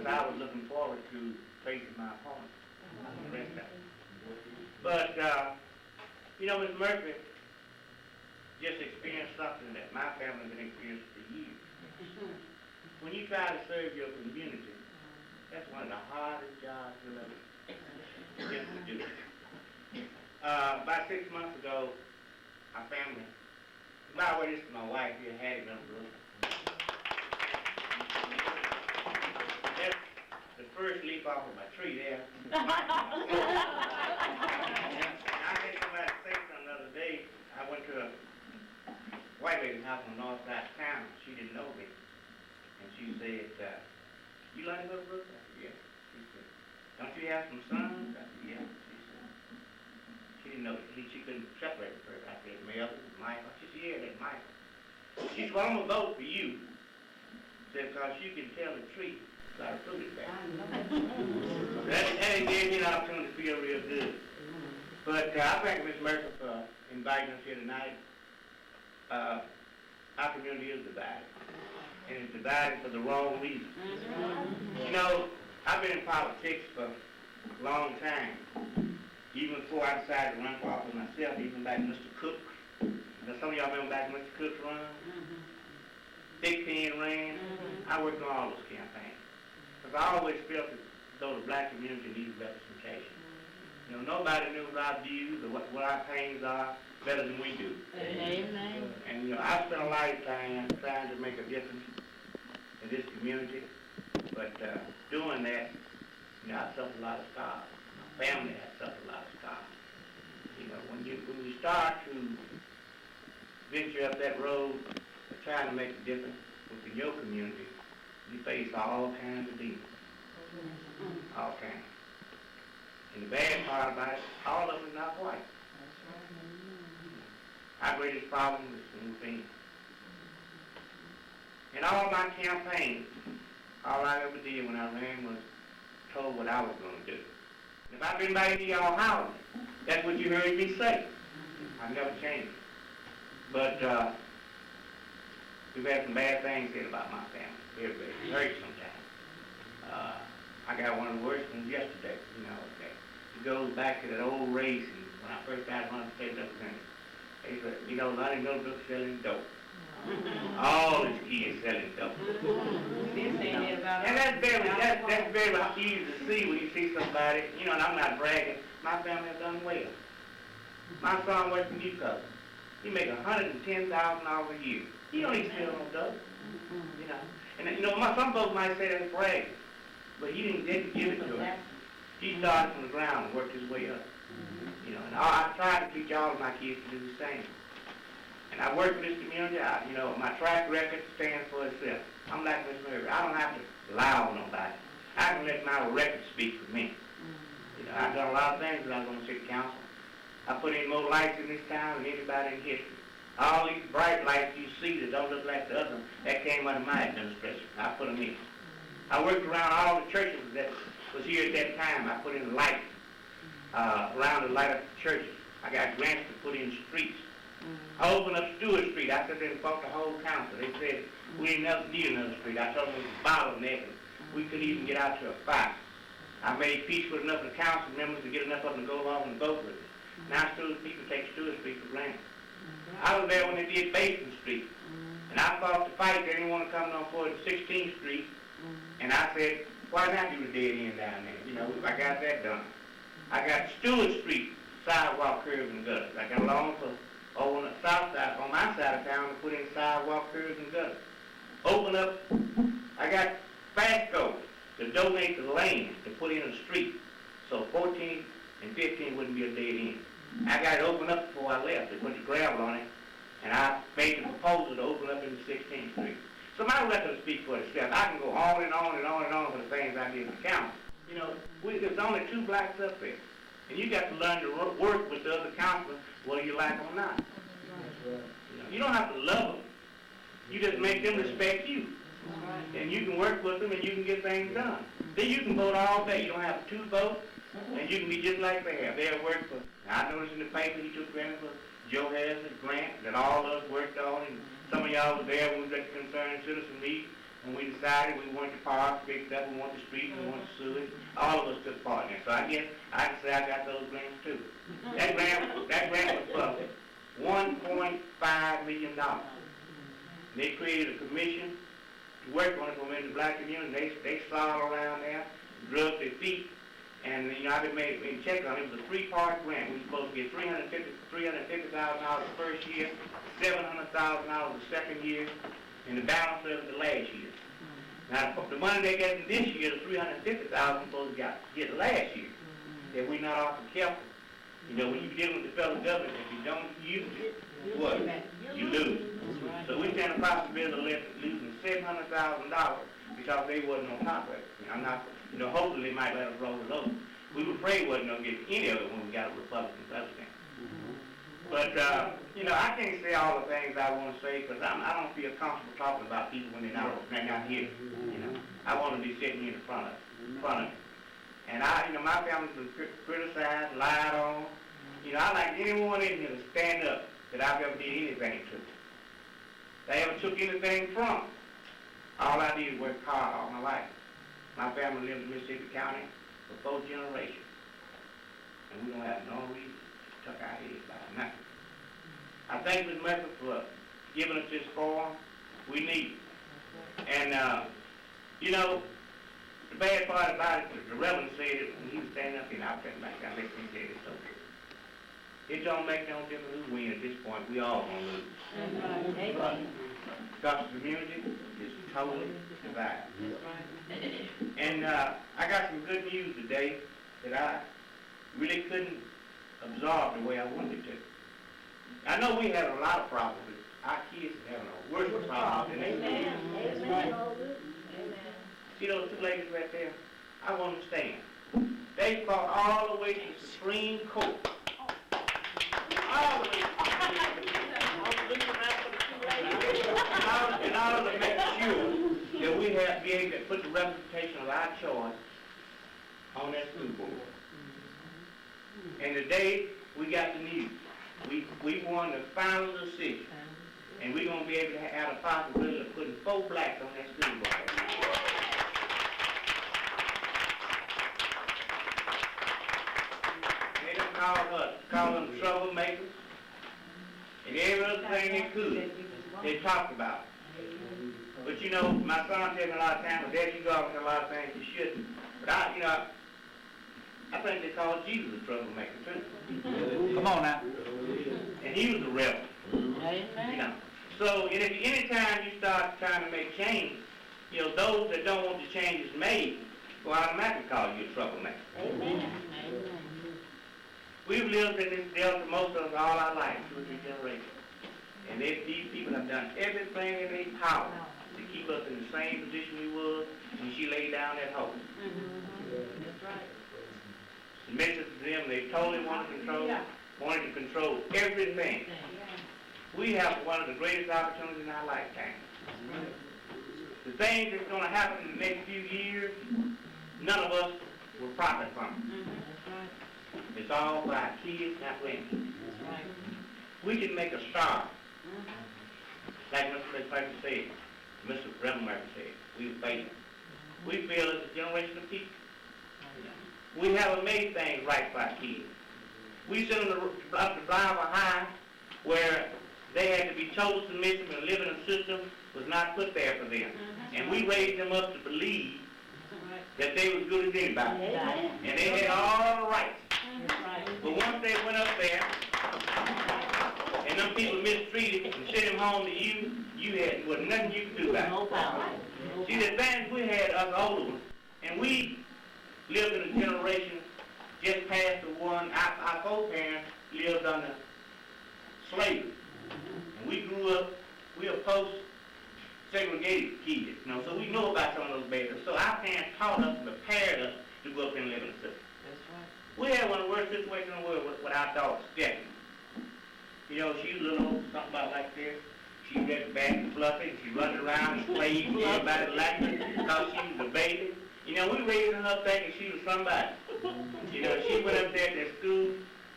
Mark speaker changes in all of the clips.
Speaker 1: because I was looking forward to facing my opponent. The rest of it. But, Ms. Murphy just experienced something that my family has been experiencing for years. When you try to serve your community, that's one of the hardest jobs you'll ever get to do. About 6 months ago, our family, by the way, this is my wife here, Hattie Middlebrook. That's the first leaf off of my tree there. And I had somebody say something the other day. I went to a white lady's house on the north side of town. She didn't know me. And she said, you Lonnie Middlebrook? I said, yeah. She said, don't you have some sons? I said, yeah. She said, she didn't know. She couldn't separate the person. I said, Mel, this is Michael. She said, yeah, that's Michael. She said, well, I'm going to vote for you. She said, because you can tell the tree got a fruit back. That gave me an opportunity to feel real good. But I thank Ms. Murphy for inviting us here tonight. Our community is divided. And it's divided for the wrong reason. You know, I've been in politics for a long time. Even before I decided to run for office myself, even back Mr. Cook. Now, some of y'all remember back Mr. Cook's run? Big Pen ran. I worked on all those campaigns. Because I always felt as though the black community needs representation. You know, nobody knows our views or what our pains are better than we do.
Speaker 2: Amen.
Speaker 1: And, you know, I spent a lifetime trying to make a difference in this community. But doing that, you know, I suffered a lot of scars. My family has suffered a lot of scars. You know, when you start to venture up that road of trying to make a difference within your community, you face all kinds of demons. All kinds. And the bad part about it, all of them are not white. Our greatest problem is smooth things. In all my campaigns, all I ever did when I ran was told what I was going to do. And if I've been back to y'all houses, that's what you heard me say. I've never changed. But we've had some bad things said about my family. Very, very hurt sometimes. I got one of the worst ones yesterday. You know, it goes back to that old race, and when I first got running state representative, they said, you know, Lonnie Middlebrook selling dope. All his kids selling dope. And that's very easy to see when you see somebody, you know, and I'm not bragging, my family has done well. My son works in Newcastle. He makes $110,000 a year. He don't even sell no dope. You know. And you know, some folks might say that's bragging, but he didn't give it to him. He started from the ground and worked his way up. You know, and I try to teach all of my kids to do the same. And I work for this community. You know, my track record stands for itself. I'm like Miss Murray. I don't have to rely on nobody. I can let my record speak for me. You know, I've done a lot of things when I was on the city council. I put in more lights in this town than anybody in history. All these bright lights you see that don't look like the other ones, that came out of my administration. I put them in. I worked around all the churches that was here at that time. I put in lights around the light up the churches. I got grants to put in streets. I opened up Stewart Street. I sat there and fought the whole council. They said, we didn't never need another street. I told them it was a bottleneck and we couldn't even get out to a fight. I made peace with enough of the council members to get enough of them to go along and vote with us. Now people take Stewart Street for granted. I was there when they did Basin Street. And I fought the fight. They didn't want to come no more to 16th Street. And I said, why not do the dead end down there? You know, I got that done. I got Stewart Street, sidewalk, curbs, and gutters. I got along for over on the south side, on my side of town, to put in sidewalk, curbs, and gutters. Open up, I got Fastco to donate the land to put in a street. So 14 and 15 wouldn't be a dead end. I got it opened up before I left. They put the gravel on it, and I made the proposal to open up into 16th Street. So my record speaks for itself. I can go on and on and on and on for the things I did in the county. You know, there's only 2 blacks up there. And you got to learn to work with the other councilors, whether you like them or not. You don't have to love them. You just make them respect you. And you can work with them and you can get things done. Then you can vote all day. You don't have 2 votes. And you can be just like they have. They'll work for, I noticed in the paper he took credit for Joe Harris's grant that all of us worked on. And some of y'all was there when we was at the Concerned Citizen meeting. when we decided we wanted the park fixed up, we wanted the streets, we wanted the sewage, all of us took part in it. So I guess I can say I got those grants too. That grant was for $1.5 million. They created a commission to work on it from in the black community. They saw around there, drugged their feet, and I've been checking on it. It was a three-part grant. We were supposed to get $350,000 the first year, $700,000 the second year, and the balance of it the last year. Now the money they got this year, the $350,000 supposed to get last year. That we're not awful careful. When you're dealing with the federal government, if you don't use it, what? You lose. So we stand a possibility of losing $700,000 because they wasn't on top of it. I'm not, hopefully they might let us roll it over. We were afraid wasn't going to get any of it when we got a Republican president. But, I can't say all the things I want to say because I don't feel comfortable talking about people when they're not here. I want to be sitting here in front of them. And my family's been criticized, lied on. I like anyone in here to stand up that I've ever did anything to. They ever took anything from. All I did was work hard all my life. My family lived in Mississippi County for 4 generations. And we don't have no reason to tuck our heads about nothing. I thank Ms. Murphy for giving us this forum. We need it. And, the bad part about it, the Reverend said it when he was standing up here, and I was back there, I let him say it so good. It don't make no difference who wins at this point. We all gonna lose. Because the community is totally divided. And I got some good news today that I really couldn't absorb the way I wanted to. I know we have a lot of problems, but our kids are having a worse problem than they do.
Speaker 2: Amen.
Speaker 1: See those 2 ladies right there? I want to stand. They fought all the way to the Supreme Court. All the way to the Supreme Court. In order to make sure that we have be able to put the representation of our choice on that school board. And today, we got the news. We won the final decision. And we're going to be able to have a possibility of putting 4 blacks on that school board. They done call them troublemakers. And every other thing they could, they talked about. But my son tells me a lot of times, well, Dad, you go off with a lot of things you shouldn't. But I think they call Jesus a troublemaker too.
Speaker 3: Come on now.
Speaker 1: And he was a rebel.
Speaker 2: Amen.
Speaker 1: So any time you start trying to make change, those that don't want the changes made will automatically call you a troublemaker.
Speaker 2: Amen.
Speaker 1: We've lived in this delta most of us all our life, 2 or 3 generations. And these people have done everything in their power to keep us in the same position we was when she laid down that hope.
Speaker 2: That's right.
Speaker 1: The message to them, they totally wanted to control everything. We have one of the greatest opportunities in our lifetime. The things that's going to happen in the next few years, none of us will profit from. It's all for our kids, not women. We can make a start. Like Mr. Murphy said, Mr. Reverend Murphy said, we fail. We fail as a generation of people. We haven't made things right for our kids. We sent them up to Blind High where they had to be total submissive and live in a system was not put there for them. And we raised them up to believe that they was good as anybody. And they had all the rights. But once they went up there and them people mistreated and sent them home to you, was nothing you could do about it.
Speaker 2: No power.
Speaker 1: See, the advantage we had, us older ones, and we lived in a generation just past the one, our foreparents lived under slavery. And we grew up, we were post-segregated kids, so we know about some of those babies. So our parents taught us and prepared us to go up and live in the system.
Speaker 2: That's right.
Speaker 1: We had one of the worst situations in the world with our daughter, Stephanie. She was a little old, something about like this. She got back and fluffy, and she running around and playing, everybody liked her because she was a baby. We raised her up thinking she was somebody. She went up there to that school,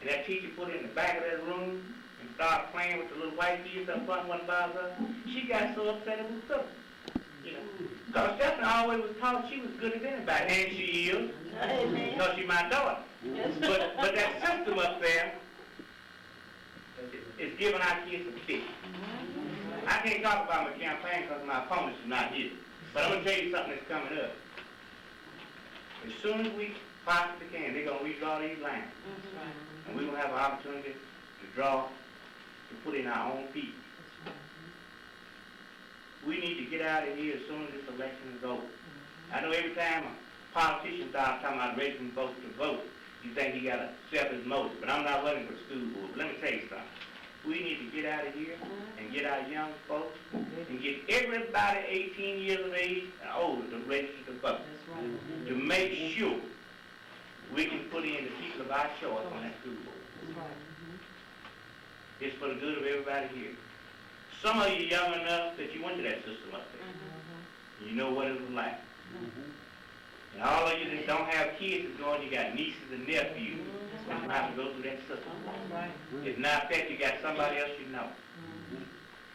Speaker 1: and that teacher put her in the back of that room and started playing with the little white kids up front, one by her. She got so upset it was tough. Because Stephanie always was taught she was good as anybody, and she is,
Speaker 2: Amen.
Speaker 1: because she's my daughter.
Speaker 2: Yes.
Speaker 1: But that system up there is giving our kids a kick. I can't talk about my campaign because my opponents are not here. But I'm going to tell you something that's coming up. As soon as we possibly can, they're going to redraw these lines. And we're going to have an opportunity to draw, to put in our own people. We need to get out of here as soon as this election is over. I know every time a politician starts talking about raising folks to vote, you think he got a selfish motive. But I'm not running for the school board. But let me tell you something. We need to get out of here and get our young folks and get everybody 18 years of age and older to register to vote. To make sure we can put in the people of our choice on that school board. It's for the good of everybody here. Some of you young enough that you went to that system up there. You know what it was like. And all of you that don't have kids is going, you got nieces and nephews that don't have to go through that system. If not that, you got somebody else you know.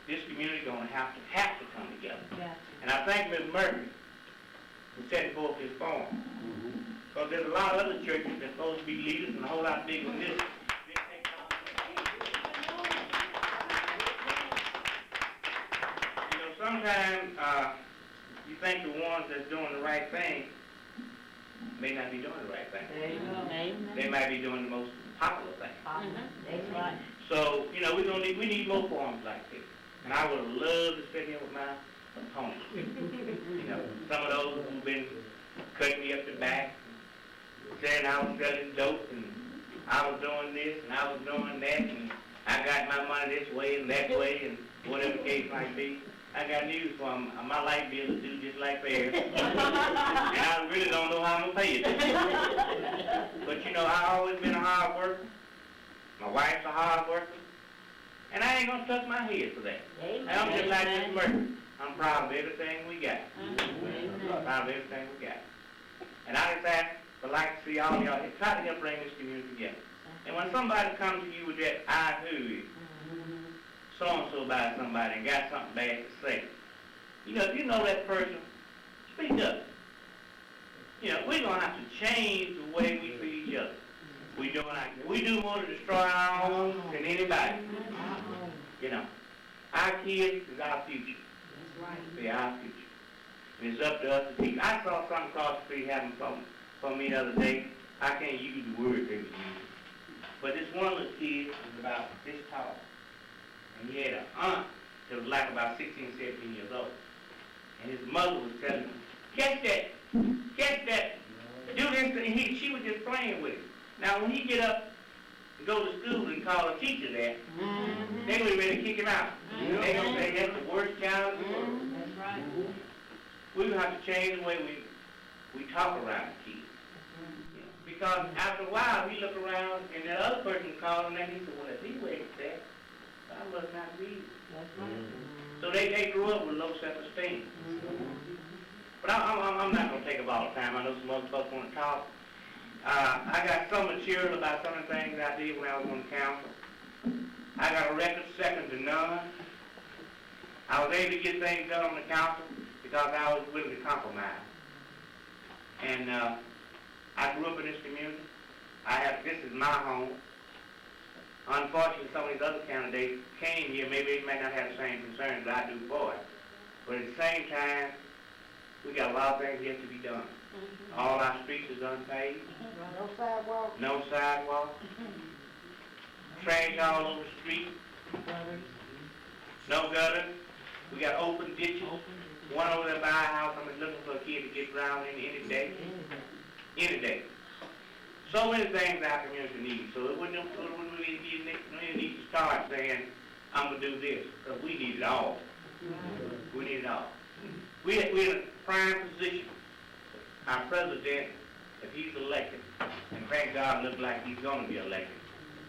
Speaker 1: This community is going to have to come together. And I thank Ms. Murphy for setting forth this form. Because there's a lot of other churches that's supposed to be leaders and a whole lot bigger than this. You know, sometimes you think the ones that's doing the right thing may not be doing the right thing. They might be doing the most popular thing.
Speaker 2: That's right.
Speaker 1: So, you know, we need more forums like this. And I would love to sit here with my opponents. You know, some of those who've been cutting me up the back, saying I was selling dope and I was doing this and I was doing that and I got my money this way and that way and whatever the case might be. I got news for them. My light bill is due just like theirs. And I really don't know how I'm going to pay it. But you know, I've always been a hard worker. My wife's a hard worker. And I ain't going to tuck my head for that. And I'm just like this Murphy. I'm proud of everything we got. I'm proud of everything we got. And I just would like to see all y'all try to help bring this community together. And when somebody comes to you with that I heard so-and-so about somebody and got something bad to say, you know, if you know that person, speak up. You know, we're going to have to change the way we treat each other. We do more to destroy our homes than anybody. You know, our kids is our future. They're our future. And it's up to us to teach. I saw something across the street happen for me the other day. I can't use the word they was using. But this one little kid was about this tall. And he had an aunt that was like about 16, 17 years old. And his mother was telling him, catch that, do this, and she was just playing with him. Now when he get up and go to school and call a teacher that, they would be ready to kick him out. They gonna say that's the worst child in the world.
Speaker 2: That's right.
Speaker 1: We're gonna have to change the way we talk around the kids. You know, because after a while we look around and the other person calls him and he said, well, if he wakes that, I must not be.
Speaker 2: That's right.
Speaker 1: So they grew up with low self-esteem. But I'm not going to take up all the time. I know some other folks want to talk. I got some material about some of the things I did when I was on the council. I got a record second to none. I was able to get things done on the council because I was willing to compromise. And I grew up in this community. This is my home. Unfortunately, some of these other candidates came here. Maybe they may not have the same concerns that I do for it. But at the same time, we got a lot of things yet to be done. All our streets is unpaved.
Speaker 2: No sidewalk.
Speaker 1: No sidewalk. Trash all over the street. No gutters. We got open ditches. One over there by our house, I'm looking for a kid to get drowned in any day. Any day. So many things our community needs. So it wouldn't really need to start saying, I'm going to do this. Because we need it all. We need it all. We're in a prime position. Our president, if he's elected, and thank God looks like he's going to be elected,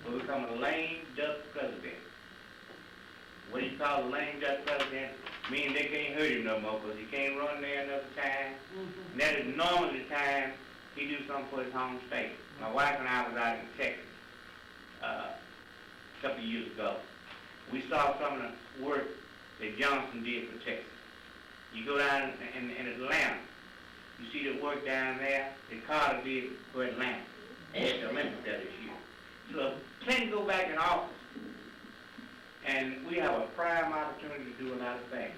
Speaker 1: will become a lame duck president. What do you call a lame duck president? Meaning they can't hurt him no more because he can't run there another time. And that is normally the time he do something for his home state. My wife and I was out in Texas a couple of years ago. We saw some of the work that Johnson did for Texas. You go down in Atlanta, you see the work down there that Carter did for Atlanta. At the Olympics that this year. So Clinton go back in office, and we have a prime opportunity to do a lot of things.